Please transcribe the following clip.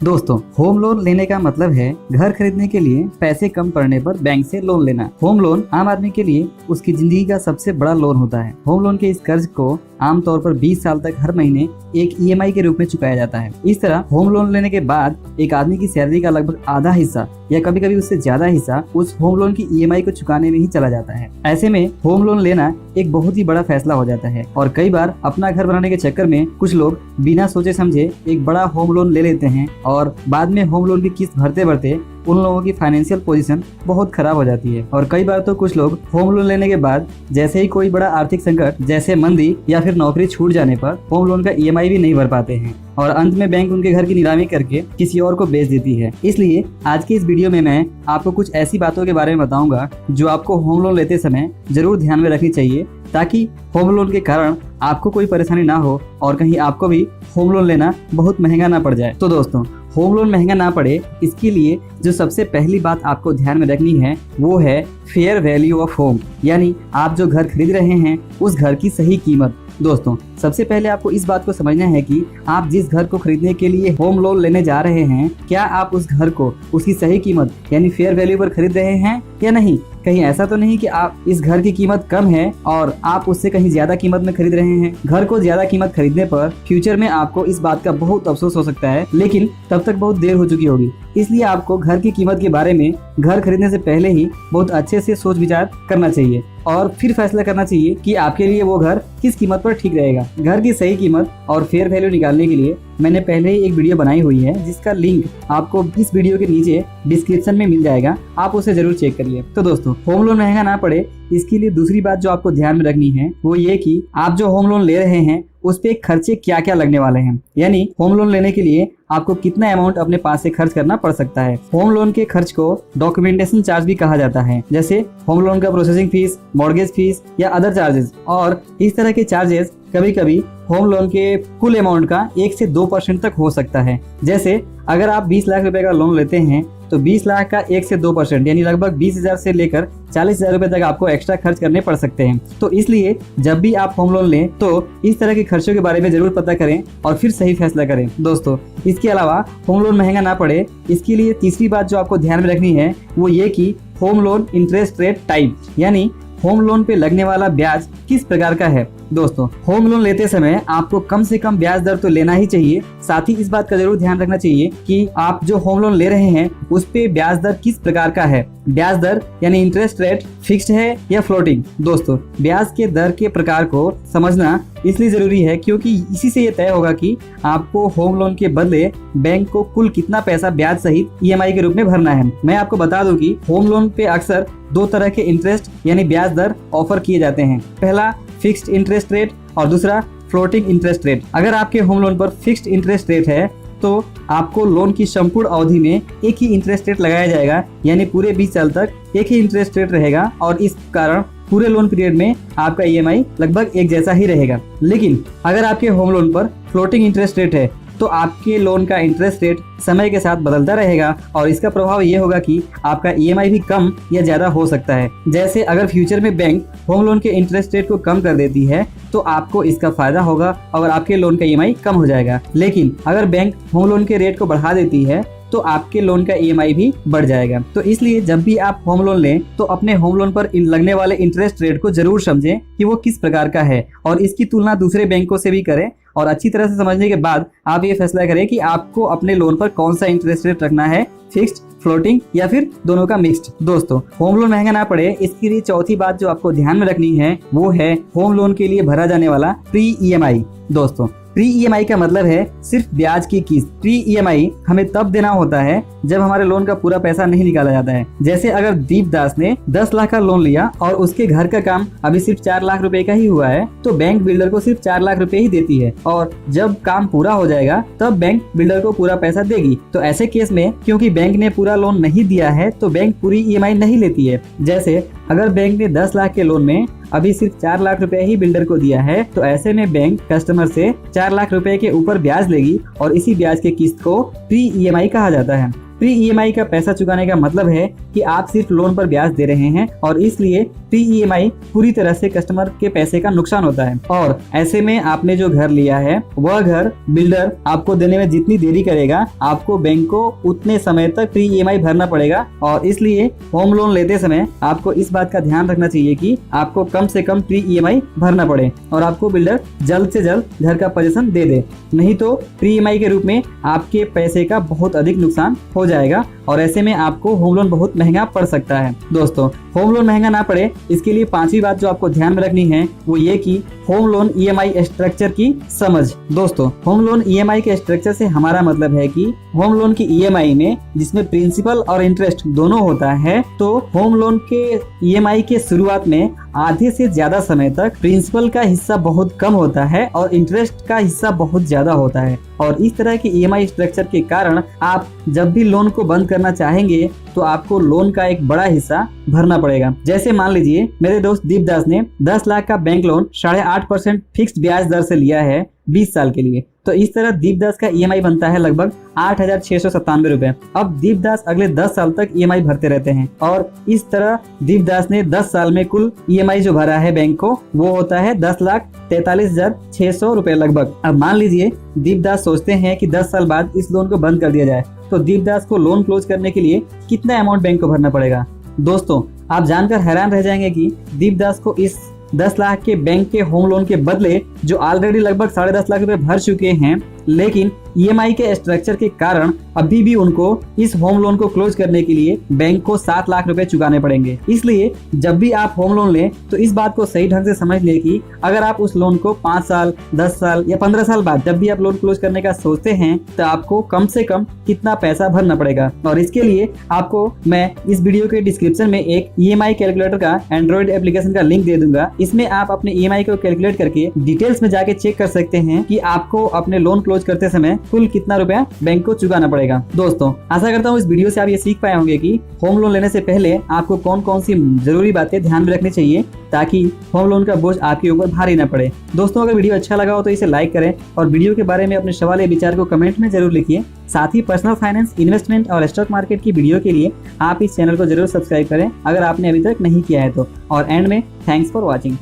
दोस्तों, home loan लेने का मतलब है घर खरीदने के लिए पैसे कम पड़ने पर बैंक से लोन लेना। होम लोन आम आदमी के लिए उसकी जिंदगी का सबसे बड़ा लोन होता है। होम लोन के इस कर्ज को आमतौर पर 20 साल तक हर महीने एक ईएमआई के रूप में चुकाया जाता है। इस तरह होम लोन लेने के बाद एक आदमी की सैलरी का लगभग आधा हिस्सा या कभी कभी उससे ज्यादा हिस्सा उस होम लोन की ईएमआई को चुकाने में ही चला जाता है। ऐसे में होम लोन लेना एक बहुत ही बड़ा फैसला हो जाता है और कई बार अपना घर बनाने के चक्कर में कुछ लोग बिना सोचे समझे एक बड़ा होम लोन ले लेते हैं और बाद में होम लोन की किस्त भरते भरते उन लोगों की फाइनेंशियल पोजीशन बहुत खराब हो जाती है। और कई बार तो कुछ लोग होम लोन लेने के बाद जैसे ही कोई बड़ा आर्थिक संकट जैसे मंदी या फिर नौकरी छूट जाने पर होम लोन का ईएमआई भी नहीं भर पाते हैं और अंत में बैंक उनके घर की नीलामी करके किसी और को बेच देती है। इसलिए आज के इस वीडियो में मैं आपको कुछ ऐसी बातों के बारे में बताऊंगा जो आपको होम लोन लेते समय जरूर ध्यान में रखनी चाहिए, ताकि होम लोन के कारण आपको कोई परेशानी ना हो और कहीं आपको भी होम लोन लेना बहुत महंगा ना पड़ जाए। तो दोस्तों, होम लोन महंगा ना पड़े इसके लिए जो सबसे पहली बात आपको ध्यान में रखनी है वो है फेयर वैल्यू ऑफ होम, यानी आप जो घर खरीद रहे हैं उस घर की सही कीमत। दोस्तों, सबसे पहले आपको इस बात को समझना है कि आप जिस घर को खरीदने के लिए होम लोन लेने जा रहे हैं, क्या आप उस घर को उसकी सही कीमत यानी फेयर वैल्यू पर खरीद रहे हैं या नहीं। कहीं ऐसा तो नहीं कि आप इस घर की कीमत कम है और आप उससे कहीं ज्यादा कीमत में खरीद रहे हैं। घर को ज्यादा कीमत खरीदने पर फ्यूचर में आपको इस बात का बहुत अफसोस हो सकता है, लेकिन तब तक बहुत देर हो चुकी होगी। इसलिए आपको घर की कीमत के बारे में घर खरीदने से पहले ही बहुत अच्छे से सोच विचार करना चाहिए और फिर फैसला करना चाहिए कि आपके लिए वो घर किस कीमत पर ठीक रहेगा। घर की सही कीमत और फेयर वैल्यू निकालने के लिए मैंने पहले ही एक वीडियो बनाई हुई है, जिसका लिंक आपको इस वीडियो के नीचे डिस्क्रिप्शन में मिल जाएगा, आप उसे जरूर चेक करिए। तो दोस्तों, होम लोन महंगा ना पड़े इसके लिए दूसरी बात जो आपको ध्यान में रखनी है वो ये कि आप जो होम लोन ले रहे हैं उस पे खर्चे क्या क्या लगने वाले हैं, यानी होम लोन लेने के लिए आपको कितना अमाउंट अपने पास से खर्च करना पड़ सकता है। होम लोन के खर्च को डॉक्यूमेंटेशन चार्ज भी कहा जाता है, जैसे होम लोन का प्रोसेसिंग फीस, मॉर्गेज फीस या अदर चार्जेस। और इस तरह के चार्जेस कभी कभी होम लोन के कुल अमाउंट का 1 से 2% तक हो सकता है। जैसे अगर आप 20 लाख रुपए का लोन लेते हैं तो 20 लाख का 1 से 2% यानी लगभग 20,000 से लेकर 40,000 रुपए तक आपको एक्स्ट्रा खर्च करने पड़ सकते हैं। तो इसलिए जब भी आप होम लोन लें तो इस तरह के खर्चों के बारे में जरूर पता करें और फिर सही फैसला करें। दोस्तों, इसके अलावा होम लोन महंगा ना पड़े इसके लिए तीसरी बात जो आपको ध्यान में रखनी है वो ये कि home loan interest rate type, यानी होम लोन पे लगने वाला ब्याज किस प्रकार का है। दोस्तों, होम लोन लेते समय आपको कम से कम ब्याज दर तो लेना ही चाहिए। साथ ही इस बात का जरूर ध्यान रखना चाहिए कि आप जो होम लोन ले रहे हैं उस पे ब्याज दर किस प्रकार का है। ब्याज दर यानी इंटरेस्ट रेट फिक्स्ड है या फ्लोटिंग। दोस्तों, ब्याज के दर के प्रकार को समझना इसलिए जरूरी है क्योंकि इसी से ये तय होगा कि आपको होम लोन के बदले बैंक को कुल कितना पैसा ब्याज सहित ईएमआई के रूप में भरना है। मैं आपको बता दूं कि होम लोन पे अक्सर 2 तरह के इंटरेस्ट यानी ब्याज दर ऑफर किए जाते हैं। पहला फिक्स्ड इंटरेस्ट रेट और दूसरा फ्लोटिंग इंटरेस्ट रेट। अगर आपके होम लोन पर फिक्स्ड इंटरेस्ट रेट है तो आपको लोन की संपूर्ण अवधि में एक ही इंटरेस्ट रेट लगाया जाएगा, यानी पूरे 20 साल तक एक ही इंटरेस्ट रेट रहेगा और इस कारण पूरे लोन पीरियड में आपका ईएमआई लगभग एक जैसा ही रहेगा। लेकिन अगर आपके होम लोन पर फ्लोटिंग इंटरेस्ट रेट है तो आपके लोन का इंटरेस्ट रेट समय के साथ बदलता रहेगा और इसका प्रभाव ये होगा कि आपका ईएमआई भी कम या ज्यादा हो सकता है। जैसे अगर फ्यूचर में बैंक होम लोन के इंटरेस्ट रेट को कम कर देती है तो आपको इसका फायदा होगा और आपके लोन का ईएमआई कम हो जाएगा। लेकिन अगर बैंक होम लोन के रेट को बढ़ा देती है तो आपके लोन का ईएमआई भी बढ़ जाएगा। तो इसलिए जब भी आप होम लोन लें तो अपने होम लोन पर लगने वाले इंटरेस्ट रेट को जरूर समझें कि वो किस प्रकार का है और इसकी तुलना दूसरे बैंकों से भी करें और अच्छी तरह से समझने के बाद आप ये फैसला करें कि आपको अपने लोन पर कौन सा इंटरेस्ट रेट रखना है, फिक्स्ड, फ्लोटिंग या फिर दोनों का मिक्स्ड। दोस्तों, होम लोन महंगा ना पड़े इसके लिए चौथी बात जो आपको ध्यान में रखनी है वो है होम लोन के लिए भरा जाने वाला प्री ईएमआई। दोस्तों, प्री ईएमआई का मतलब है सिर्फ ब्याज की किस्त। प्री ईएमआई हमें तब देना होता है जब हमारे लोन का पूरा पैसा नहीं निकाला जाता है। जैसे अगर दीप दास ने 10 लाख का लोन लिया और उसके घर का काम अभी सिर्फ 4 लाख रुपए का ही हुआ है तो बैंक बिल्डर को सिर्फ 4 लाख रुपए ही देती है और जब काम पूरा हो जाएगा तब बैंक बिल्डर को पूरा पैसा देगी। तो ऐसे केस में क्योंकि बैंक ने पूरा लोन नहीं दिया है तो बैंक पूरी ईएमआई नहीं लेती है। जैसे अगर बैंक ने 10 लाख के लोन में अभी सिर्फ 4 लाख रुपए ही बिल्डर को दिया है तो ऐसे में बैंक कस्टमर से 4 लाख रुपए के ऊपर ब्याज लेगी और इसी ब्याज के किस्त को प्री ईएमआई कहा जाता है। प्री ईएमआई का पैसा चुकाने का मतलब है कि आप सिर्फ लोन पर ब्याज दे रहे हैं और इसलिए प्री ईएमआई पूरी तरह से कस्टमर के पैसे का नुकसान होता है। और ऐसे में आपने जो घर लिया है वह घर बिल्डर आपको देने में जितनी देरी करेगा आपको बैंक को उतने समय तक प्री ईएमआई भरना पड़ेगा। और इसलिए होम लोन लेते समय आपको इस बात का ध्यान रखना चाहिए कि आपको कम से कम प्री ईएमआई भरना पड़े और आपको बिल्डर जल्द से जल्द घर का पोजीशन दे दे, नहीं तो प्री ईएमआई के रूप में आपके पैसे का बहुत अधिक नुकसान हो जाएगा और ऐसे में आपको होम लोन बहुत महंगा पड़ सकता है। दोस्तों, होम लोन महंगा ना पड़े इसके लिए पांचवी बात जो आपको ध्यान में रखनी है वो ये कि होम लोन ईएमआई स्ट्रक्चर की समझ। दोस्तों, होम लोन ईएमआई के स्ट्रक्चर से हमारा मतलब है कि होम लोन की ईएमआई में जिसमें प्रिंसिपल और इंटरेस्ट दोनों होता है, तो होम लोन के ईएमआई के शुरुआत में आधे से ज्यादा समय तक प्रिंसिपल का हिस्सा बहुत कम होता है और इंटरेस्ट का हिस्सा बहुत ज्यादा होता है। और इस तरह के ईएमआई स्ट्रक्चर के कारण आप जब भी लोन को बंद करना चाहेंगे तो आपको लोन का एक बड़ा हिस्सा भरना पड़ेगा। जैसे मान लीजिए मेरे दोस्त दीपदास ने 10 लाख का बैंक लोन 8.5% फिक्स्ड ब्याज दर से लिया है 20 साल के लिए, तो इस तरह दीपदास का ईएमआई बनता है लगभग 8,697 रुपए। अब दीपदास अगले 10 साल तक ईएमआई भरते रहते हैं और इस तरह दीपदास ने 10 साल में कुल ईएमआई जो भरा है बैंक को वो होता है 10,43,600 रुपए लगभग। अब मान लीजिए दीपदास सोचते हैं कि 10 साल बाद इस लोन को बंद कर दिया जाए, तो दीपदास को लोन क्लोज करने के लिए कितना अमाउंट बैंक को भरना पड़ेगा। दोस्तों, आप जानकर हैरान रह जाएंगे कि दीपदास को इस 10 लाख के बैंक के होम लोन के बदले जो ऑलरेडी लगभग 10.5 लाख रुपए भर चुके हैं, लेकिन ईएमआई के स्ट्रक्चर के कारण अभी भी उनको इस होम लोन को क्लोज करने के लिए बैंक को 7 लाख रुपए चुकाने पड़ेंगे। इसलिए जब भी आप होम लोन लें तो इस बात को सही ढंग से समझ लें कि अगर आप उस लोन को 5 साल, 10 साल या 15 साल बाद जब भी आप लोन क्लोज करने का सोचते हैं तो आपको कम से कम कितना पैसा भरना पड़ेगा। और इसके लिए आपको मैं इस वीडियो के डिस्क्रिप्शन में एक ईएमआई कैलकुलेटर का एंड्रॉइड एप्लीकेशन का लिंक दे दूंगा। इसमें आप अपने ईएमआई को कैलकुलेट करके डिटेल्स में जाके चेक कर सकते हैं कि आपको अपने लोन क्लोज करते समय कुल कितना रुपया बैंक को चुकाना पड़ेगा। दोस्तों, आशा करता हूँ इस वीडियो से आप ये सीख पाए होंगे कि होम लोन लेने से पहले आपको कौन कौन सी जरूरी बातें ध्यान में रखनी चाहिए ताकि होम लोन का बोझ आपके ऊपर भारी न पड़े। दोस्तों, अगर वीडियो अच्छा लगा हो तो इसे लाइक करें और वीडियो के बारे में अपने सवाल या विचार को कमेंट में जरूर लिखिए। साथ ही पर्सनल फाइनेंस, इन्वेस्टमेंट और स्टॉक मार्केट की वीडियो के लिए आप इस चैनल को जरूर सब्सक्राइब करें अगर आपने अभी तक नहीं किया है तो। और एंड में थैंक्स फॉर वॉचिंग।